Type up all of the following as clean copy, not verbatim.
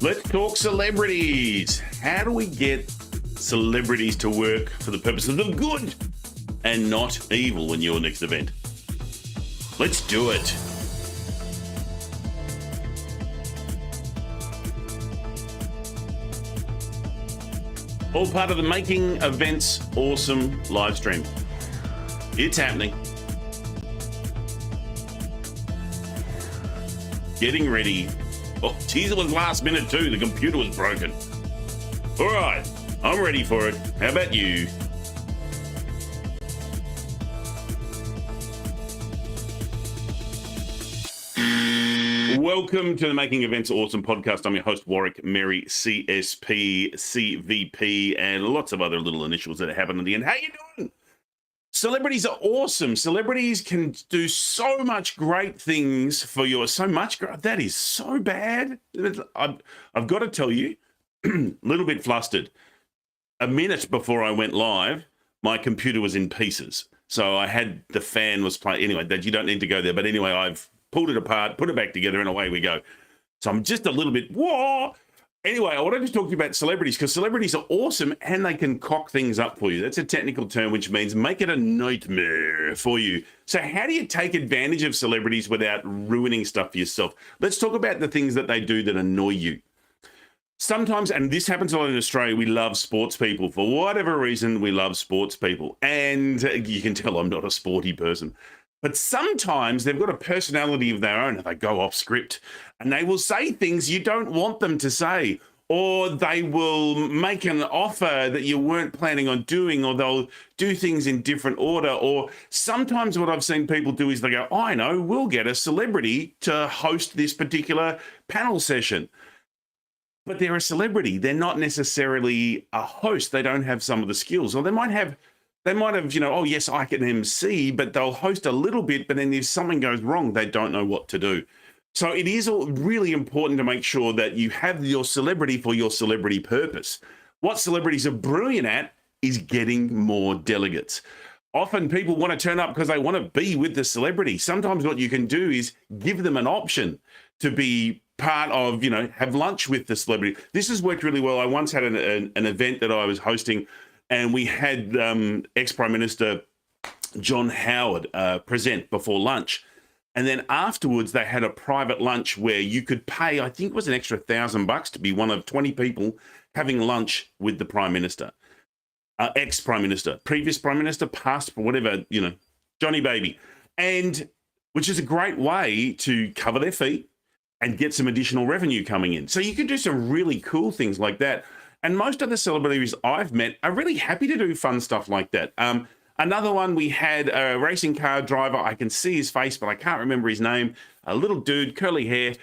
Let's talk celebrities. How do we get celebrities to work for the purposes of good and not evil in your next event? Let's do it. All part of the Making Events Awesome live stream. It's happening. Getting ready. Oh, geez, it was last minute too. The computer was broken. All right, I'm ready for it. How about you? Welcome to the Making Events Awesome podcast. I'm your host, Warwick Merry, CSP, CVP, and lots of other little initials that happen at the end. How you doing? Celebrities are awesome. Celebrities can do so much great things for you. So much. That is so bad. I've got to tell you, a little bit flustered. A minute before I went live, my computer was in pieces. So I had the fan was playing. Anyway, that you don't need to go there. But anyway, I've pulled it apart, put it back together, and away we go. So I'm just a little bit, whoa. Anyway, I wanted to talk to you about celebrities because celebrities are awesome and they can cock things up for you. That's a technical term, which means make it a nightmare for you. So how do you take advantage of celebrities without ruining stuff for yourself? Let's talk about the things that they do that annoy you. Sometimes, and this happens a lot in Australia, we love sports people. For whatever reason, we love sports people. And you can tell I'm not a sporty person. But sometimes they've got a personality of their own and they go off script and they will say things you don't want them to say, or they will make an offer that you weren't planning on doing, or they'll do things in different order. Or sometimes what I've seen people do is they go, I know, we'll get a celebrity to host this particular panel session. But they're a celebrity. They're not necessarily a host. They don't have some of the skills, or they might have, oh, yes, I can MC, but they'll host a little bit, but then if something goes wrong, they don't know what to do. So it is really important to make sure that you have your celebrity for your celebrity purpose. What celebrities are brilliant at is getting more delegates. Often people want to turn up because they want to be with the celebrity. Sometimes what you can do is give them an option to be part of, have lunch with the celebrity. This has worked really well. I once had an event that I was hosting, and we had ex-Prime Minister John Howard present before lunch. And then afterwards, they had a private lunch where you could pay, I think it was an extra $1,000 to be one of 20 people having lunch with the Prime Minister. Ex-Prime Minister, previous Prime Minister, past, whatever, Johnny Baby. And which is a great way to cover their feet and get some additional revenue coming in. So you can do some really cool things like that. And most of the celebrities I've met are really happy to do fun stuff like that. Another one, we had a racing car driver. I can see his face, but I can't remember his name. A little dude, curly hair,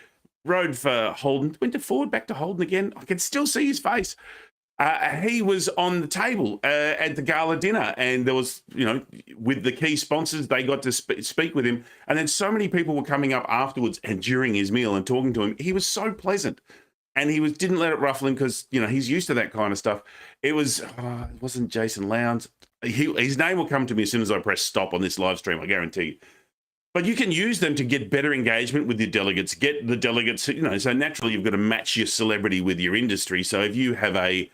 rode for Holden, went to Ford, back to Holden again. I can still see his face. He was on the table at the gala dinner, and there was, with the key sponsors, they got to speak with him. And then so many people were coming up afterwards and during his meal and talking to him. He was so pleasant. And he didn't let it ruffle him because, he's used to that kind of stuff. It wasn't Jason Lowndes. His name will come to me as soon as I press stop on this live stream, I guarantee you. But you can use them to get better engagement with your delegates, get the delegates, so naturally you've got to match your celebrity with your industry. So if you have a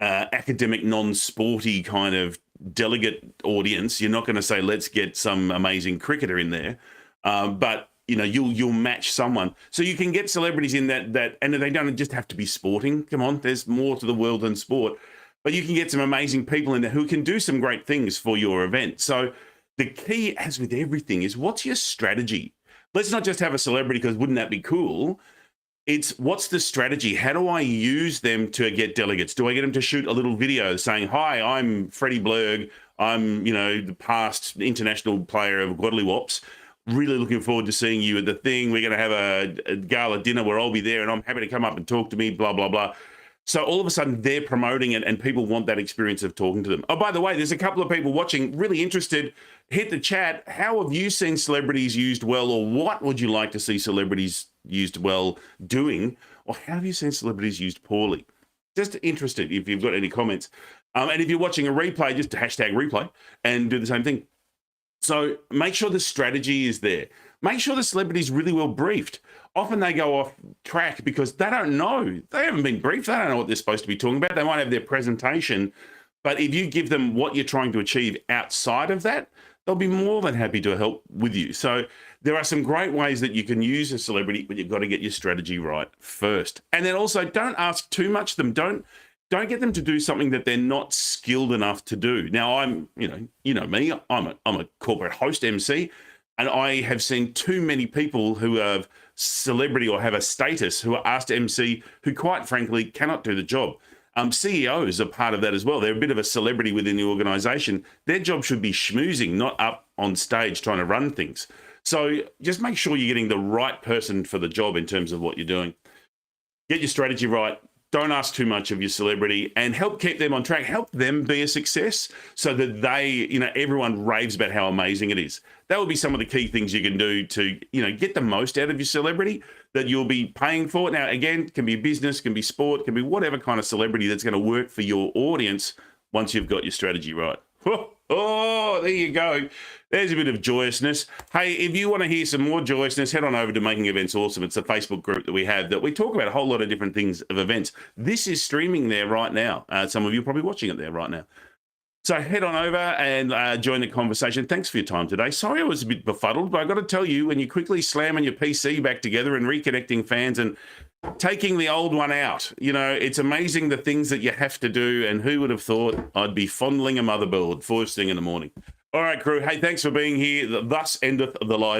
academic, non-sporty kind of delegate audience, you're not going to say, let's get some amazing cricketer in there. But you'll match someone. So you can get celebrities in that, and they don't just have to be sporting. Come on, there's more to the world than sport. But you can get some amazing people in there who can do some great things for your event. So the key, as with everything, is what's your strategy? Let's not just have a celebrity because wouldn't that be cool? It's what's the strategy? How do I use them to get delegates? Do I get them to shoot a little video saying, hi, I'm Freddie Blurg. I'm, the past international player of Guadeloupe. Really looking forward to seeing you at the thing. We're going to have a gala dinner where I'll be there and I'm happy to come up and talk to me, blah, blah, blah. So all of a sudden they're promoting it and people want that experience of talking to them. Oh, by the way, there's a couple of people watching really interested. Hit the chat. How have you seen celebrities used well, or what would you like to see celebrities used well doing? Or how have you seen celebrities used poorly? Just interested if you've got any comments. And if you're watching a replay, just hashtag replay and do the same thing. So make sure the strategy is there. Make sure the celebrity is really well briefed. Often they go off track because they don't know. They haven't been briefed. They don't know what they're supposed to be talking about. They might have their presentation, but if you give them what you're trying to achieve outside of that, they'll be more than happy to help with you. So there are some great ways that you can use a celebrity, but you've got to get your strategy right first. And then also don't ask too much of them. Don't get them to do something that they're not skilled enough to do. Now, I'm, you know me, I'm a corporate host MC, and I have seen too many people who have celebrity or have a status who are asked to MC who, quite frankly, cannot do the job. CEOs are part of that as well. They're a bit of a celebrity within the organization. Their job should be schmoozing, not up on stage trying to run things. So just make sure you're getting the right person for the job in terms of what you're doing. Get your strategy right. Don't ask too much of your celebrity and help keep them on track. Help them be a success so that they, everyone raves about how amazing it is. That would be some of the key things you can do to, get the most out of your celebrity that you'll be paying for. Now, again, it can be business, can be sport, can be whatever kind of celebrity that's going to work for your audience once you've got your strategy right. Oh, there you go. There's a bit of joyousness. Hey, if you want to hear some more joyousness, head on over to Making Events Awesome. It's a Facebook group that we have that we talk about a whole lot of different things of events. This is streaming there right now. Some of you are probably watching it there right now. So head on over and join the conversation. Thanks for your time today. Sorry I was a bit befuddled, but I got to tell you, when you're quickly slamming your PC back together and reconnecting fans and taking the old one out, it's amazing the things that you have to do, and who would have thought I'd be fondling a motherboard first thing in the morning. All right, crew. Hey, thanks for being here. Thus endeth the live